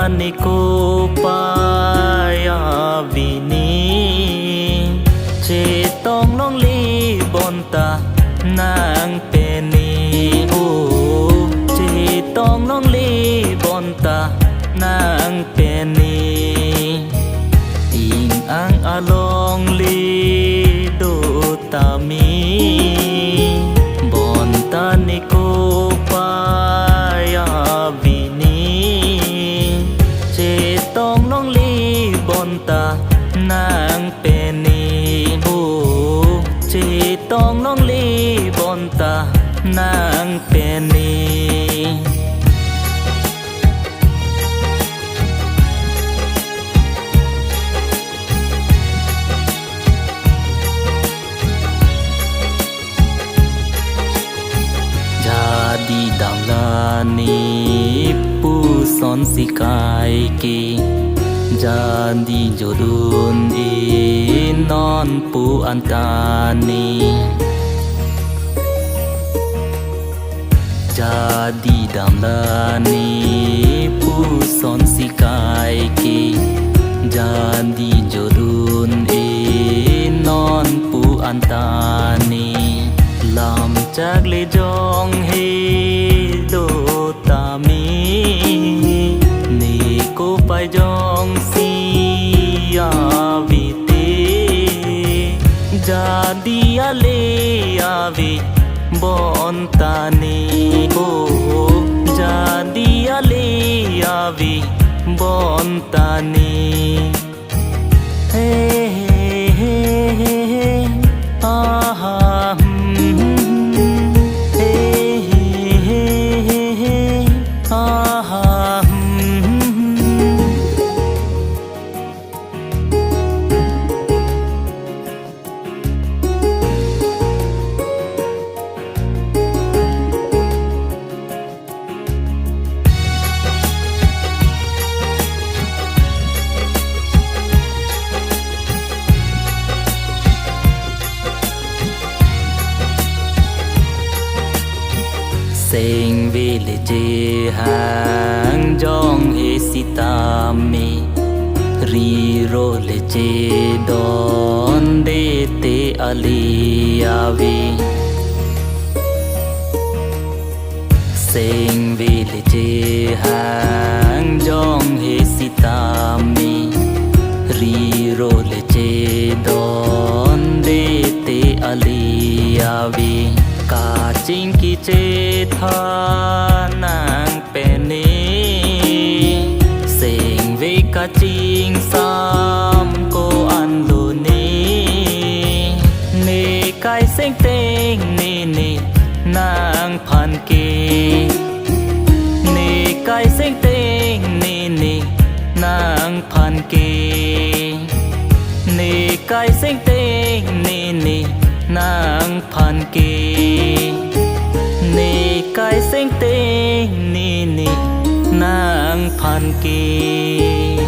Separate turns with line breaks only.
ni ko paya vini che tong long li bon ta nang peni o che tong long li bon ta nang peni ting ang along li do ta mi bon ta ni ko paya vini che tong long li bon ta nang peni o che tong long li bon ta nang peni di đam la ni pu son si kai ki jadi jodun i non pu antani jadi đam la ni pu son si kai ki jadi jodun i non pu antani làm chắc lê jong he do ta mi ni ko pai jong si ya vi te jadi ale avi bon ta ni o jadi ale avi bon ta ni he he he he ah Sing village hang jong he sitami ri ro le che don de te ali avi Sing village hang jong he sitami ri ro le che don de te ali avi cả chính kỳ chế tha nàng bền ni sing với cả chính sam cô ăn lù ni ni cái sinh tinh ni ni nàng phan kỳ ni cái sinh tinh ni ni nàng phan kỳ ni cái sinh tinh ni ni nàng phan kỳ ni cái sinh tinh ni ni nàng phan kỳ